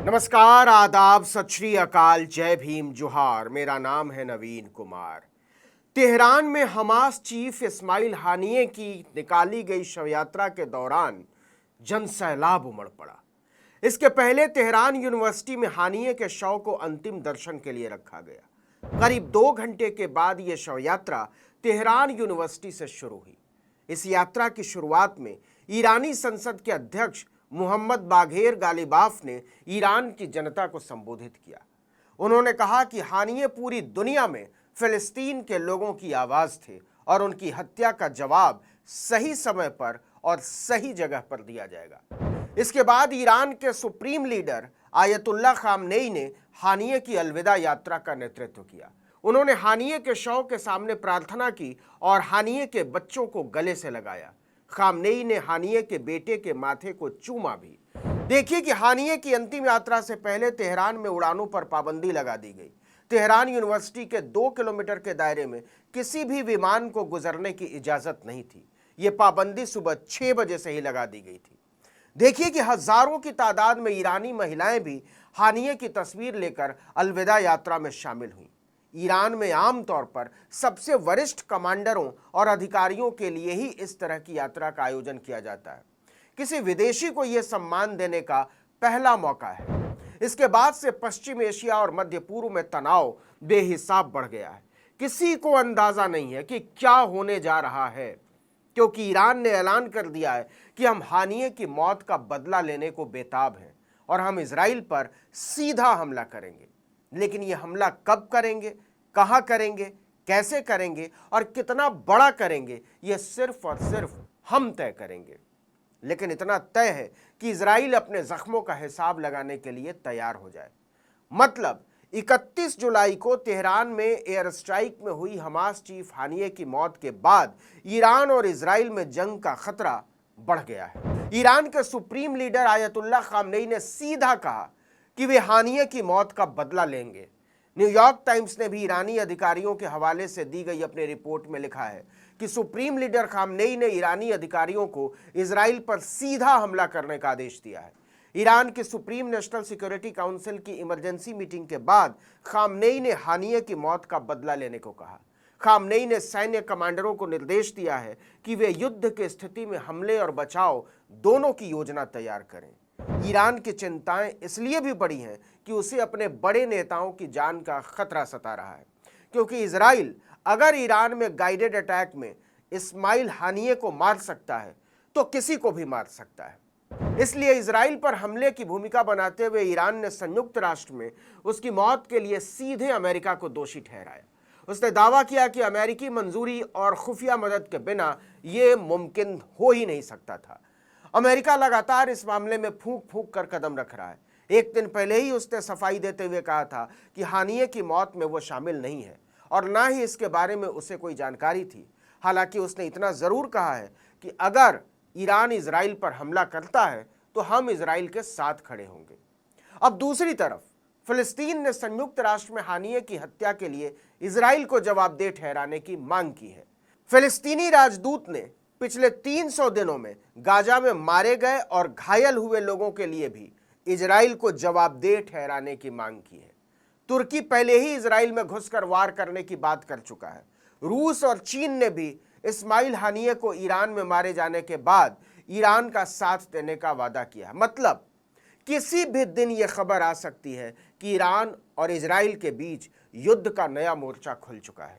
नमस्कार, आदाब, सत श्री अकाल, जय भीम, जोहार। मेरा नाम है नवीन कुमार। तेहरान में हमास चीफ इस्माइल हानिये की निकाली गई शव यात्रा के दौरान जन सैलाब उमड़ पड़ा। इसके पहले तेहरान यूनिवर्सिटी में हानिये के शव को अंतिम दर्शन के लिए रखा गया। करीब 2 घंटे के बाद यह शव यात्रा तेहरान यूनिवर्सिटी से शुरू हुई। इस यात्रा की शुरुआत में ईरानी संसद के अध्यक्ष मोहम्मद बाघेर गालिबाफ ने ईरान की जनता को संबोधित किया। उन्होंने कहा कि हानिये पूरी दुनिया में फिलिस्तीन के लोगों की आवाज थे और उनकी हत्या का जवाब सही समय पर और सही जगह पर दिया जाएगा। इसके बाद ईरान के सुप्रीम लीडर आयतुल्लाह खामनेई ने हानिये की अलविदा यात्रा का नेतृत्व किया। उन्होंने हानिये के शव के सामने प्रार्थना की और हानिये के बच्चों को गले से लगाया। खामनेई ने हानिये के बेटे के माथे को चूमा भी। देखिए कि हानिये की अंतिम यात्रा से पहले तेहरान में उड़ानों पर पाबंदी लगा दी गई। तेहरान यूनिवर्सिटी के 2 किलोमीटर के दायरे में किसी भी विमान को गुजरने की इजाजत नहीं थी। ये पाबंदी सुबह 6 बजे से ही लगा दी गई थी। देखिए कि हजारों की तादाद में ईरानी महिलाएं भी हानिये की तस्वीर लेकर अलविदा यात्रा में शामिल हुईं। ईरान में आमतौर पर सबसे वरिष्ठ कमांडरों और अधिकारियों के लिए ही इस तरह की यात्रा का आयोजन किया जाता है। किसी विदेशी को यह सम्मान देने का पहला मौका है। इसके बाद से पश्चिम एशिया और मध्य पूर्व में तनाव बेहिसाब बढ़ गया है। किसी को अंदाजा नहीं है कि क्या होने जा रहा है, क्योंकि ईरान ने ऐलान कर दिया है कि हम हानिये की मौत का बदला लेने को बेताब हैं और हम इजराइल पर सीधा हमला करेंगे। लेकिन यह हमला कब करेंगे, कहां करेंगे, कैसे करेंगे और कितना बड़ा करेंगे, यह सिर्फ और सिर्फ हम तय करेंगे। लेकिन इतना तय है कि इजराइल अपने जख्मों का हिसाब लगाने के लिए तैयार हो जाए। मतलब 31 जुलाई को तेहरान में एयर स्ट्राइक में हुई हमास चीफ हानिये की मौत के बाद ईरान और इजराइल में जंग का खतरा बढ़ गया है। ईरान के सुप्रीम लीडर आयतुल्लाह खामनेई ने सीधा कहा कि वे हानिये की मौत का बदला लेंगे। न्यूयॉर्क टाइम्स ने भी ईरानी अधिकारियों के हवाले से दी गई अपने रिपोर्ट में लिखा है कि सुप्रीम लीडर खामनेई ने ईरानी अधिकारियों को इजराइल पर सीधा हमला करने का आदेश दिया है। ईरान के सुप्रीम नेशनल सिक्योरिटी काउंसिल की इमरजेंसी मीटिंग के बाद खामनेई ने हानिये की मौत का बदला लेने को कहा। खामनेई ने सैन्य कमांडरों को निर्देश दिया है कि वे युद्ध की स्थिति में हमले और बचाव दोनों की योजना तैयार करें। ईरान की चिंताएं इसलिए भी बढ़ी हैं कि उसे अपने बड़े नेताओं की जान का खतरा सता रहा है, क्योंकि इजराइल अगर ईरान में गाइडेड अटैक में इस्माइल हानिये को मार सकता है तो किसी को भी मार सकता है। इसलिए इजराइल पर हमले की भूमिका बनाते हुए ईरान ने संयुक्त राष्ट्र में उसकी मौत के लिए सीधे अमेरिका को दोषी ठहराया। उसने दावा किया कि अमेरिकी मंजूरी और खुफिया मदद के बिना यह मुमकिन हो ही नहीं सकता था। अमेरिका लगातार इस मामले में फूंक फूंक कर कदम रख रहा है। एक दिन पहले ही उसने सफाई देते हुए कहा था कि हानिये की मौत में वो शामिल नहीं है और ना ही इसके बारे में उसे कोई जानकारी थी। हालांकि उसने इतना ज़रूर कहा है कि अगर ईरान इजराइल पर हमला करता है तो हम इजराइल के साथ खड़े होंगे। अब दूसरी तरफ फिलिस्तीन ने संयुक्त राष्ट्र में हानिये की हत्या के लिए इजराइल को जवाबदेह ठहराने की मांग की है। फिलिस्तीनी राजदूत ने पिछले 300 दिनों में गाजा में मारे गए और घायल हुए लोगों के लिए भी इजराइल को जवाबदेह ठहराने की मांग की है। तुर्की पहले ही इजराइल में घुसकर वार करने की बात कर चुका है। रूस और चीन ने भी इस्माइल हानिये को ईरान में मारे जाने के बाद ईरान का साथ देने का वादा किया। मतलब किसी भी दिन यह खबर आ सकती है कि ईरान और इजराइल के बीच युद्ध का नया मोर्चा खुल चुका है।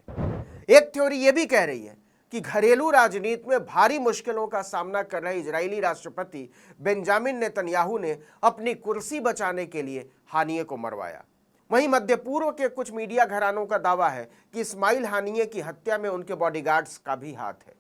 एक थ्योरी यह भी कह रही है कि घरेलू राजनीति में भारी मुश्किलों का सामना कर रहे इजरायली राष्ट्रपति बेंजामिन नेतन्याहू ने अपनी कुर्सी बचाने के लिए हानिये को मरवाया। वहीं मध्य पूर्व के कुछ मीडिया घरानों का दावा है कि इस्माइल हानिये की हत्या में उनके बॉडीगार्ड्स का भी हाथ है।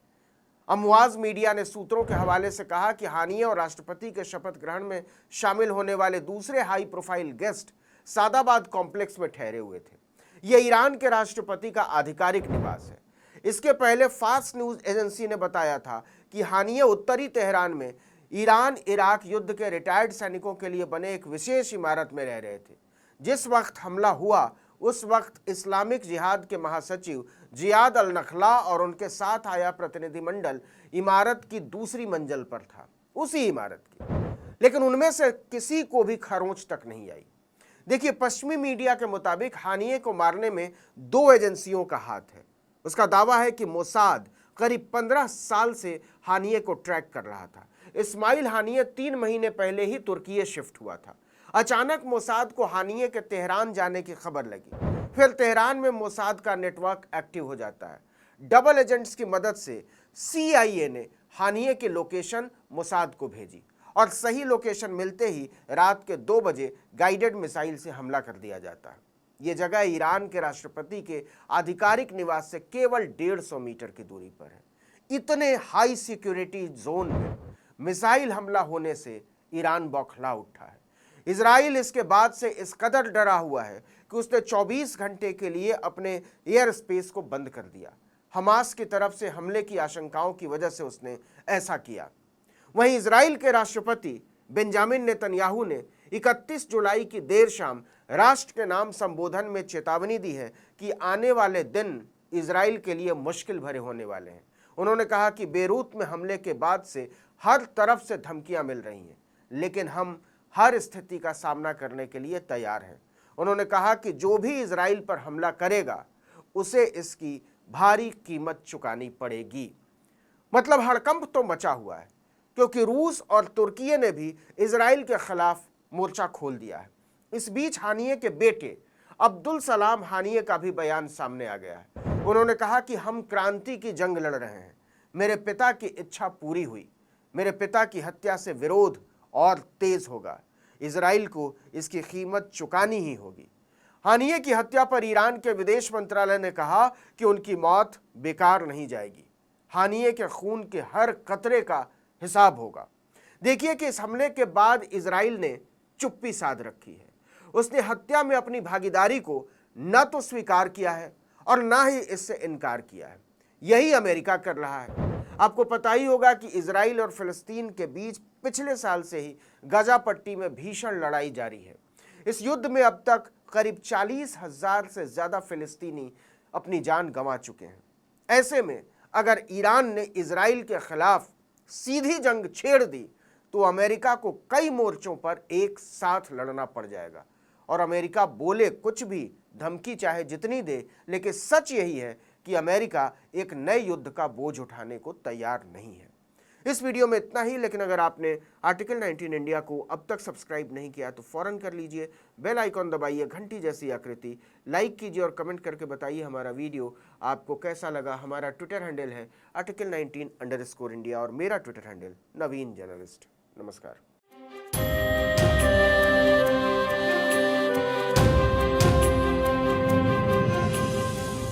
अमवाज मीडिया ने सूत्रों के हवाले से कहा कि हानिये और राष्ट्रपति के शपथ ग्रहण में शामिल होने वाले दूसरे high profile guest Sadabad complex में ठहरे हुए थे। यह ईरान के राष्ट्रपति का आधिकारिक निवास है। इसके पहले फास्ट न्यूज एजेंसी ने बताया था कि हानिये उत्तरी तेहरान में ईरान इराक युद्ध के रिटायर्ड सैनिकों के लिए बने एक विशेष इमारत में रह रहे थे। जिस वक्त हमला हुआ उस वक्त इस्लामिक जिहाद के महासचिव जियाद अल नखला और उनके साथ आया प्रतिनिधिमंडल इमारत की दूसरी मंजिल पर था, उसी इमारत की, लेकिन उनमें से किसी को भी खरोंच तक नहीं आई। देखिए, पश्चिमी मीडिया के मुताबिक हानिये को मारने में 2 एजेंसियों का हाथ है। उसका दावा है कि मोसाद करीब 15 साल से हानिये को ट्रैक कर रहा था। इस्माइल हानिये 3 महीने पहले ही तुर्की शिफ्ट हुआ था। अचानक मोसाद को हानिये के तेहरान जाने की खबर लगी। फिर तेहरान में मोसाद का नेटवर्क एक्टिव हो जाता है। डबल एजेंट्स की मदद से CIA ने हानिये की लोकेशन मोसाद को भेजी और सही लोकेशन मिलते ही रात के 2 बजे गाइडेड मिसाइल से हमला कर दिया जाता है। ये जगह ईरान के राष्ट्रपति के आधिकारिक निवास से केवल 150 मीटर की दूरी पर है। इतने हाई सिक्योरिटी जोन में मिसाइल हमला होने से ईरान बौखला उठा है। इजराइल इसके बाद से इस कदर डरा हुआ है कि उसने 24 घंटे के लिए अपने एयर स्पेस को बंद कर दिया। हमास की तरफ से हमले की आशंकाओं की वजह से उसने ऐसा किया। वहीं इजराइल के राष्ट्रपति बेंजामिन नेतन्याहू ने 31 जुलाई की देर शाम राष्ट्र के नाम संबोधन में चेतावनी दी है कि आने वाले दिन इजराइल के लिए मुश्किल भरे होने वाले हैं। उन्होंने कहा कि बेरूत में हमले के बाद से हर तरफ से धमकियां मिल रही हैं, लेकिन हम हर स्थिति का सामना करने के लिए तैयार हैं। उन्होंने कहा कि जो भी इजराइल पर हमला करेगा उसे इसकी भारी कीमत चुकानी पड़ेगी। मतलब हड़कंप तो मचा हुआ है, क्योंकि रूस और तुर्की ने भी इजराइल के खिलाफ मोर्चा खोल दिया है। इस बीच हानिये के बेटे अब्दुल सलाम हानिये का भी बयान सामने आ गया है। उन्होंने कहा कि हम क्रांति की जंग लड़ रहे हैं। मेरे पिता की इच्छा पूरी हुई। मेरे पिता की हत्या से विरोध और तेज होगा। इजराइल को इसकी कीमत चुकानी ही होगी। हानिये की हत्या पर ईरान के विदेश मंत्रालय ने कहा कि उनकी मौत बेकार नहीं जाएगी। हानिये के खून के हर कतरे का हिसाब होगा। देखिए कि इस हमले के बाद इजराइल ने चुप्पी साध रखी है। उसने हत्या में अपनी भागीदारी को न तो स्वीकार किया है और न ही इससे इनकार किया है। यही अमेरिका कर रहा है। आपको पता ही होगा कि इजराइल और फिलिस्तीन के बीच पिछले साल से ही गाजा पट्टी में भीषण लड़ाई जारी है। इस युद्ध में अब तक करीब 40,000 से ज़्यादा फिलिस्तीनी अपनी जान गंवा चुके हैं। ऐसे में अगर ईरान ने इजराइल के खिलाफ सीधी जंग छेड़ दी तो अमेरिका को कई मोर्चों पर एक साथ लड़ना पड़ जाएगा। और अमेरिका बोले कुछ भी, धमकी चाहे जितनी दे, लेकिन सच यही है कि अमेरिका एक नए युद्ध का बोझ उठाने को तैयार नहीं है। इस वीडियो में इतना ही, लेकिन अगर आपने आर्टिकल 19 इंडिया को अब तक सब्सक्राइब नहीं किया तो फौरन कर लीजिए। बेल आइकॉन दबाइए, घंटी जैसी आकृति, लाइक कीजिए और कमेंट करके बताइए हमारा वीडियो आपको कैसा लगा। हमारा ट्विटर हैंडल है article19_India और मेरा ट्विटर हैंडल नवीन जर्नलिस्ट। नमस्कार।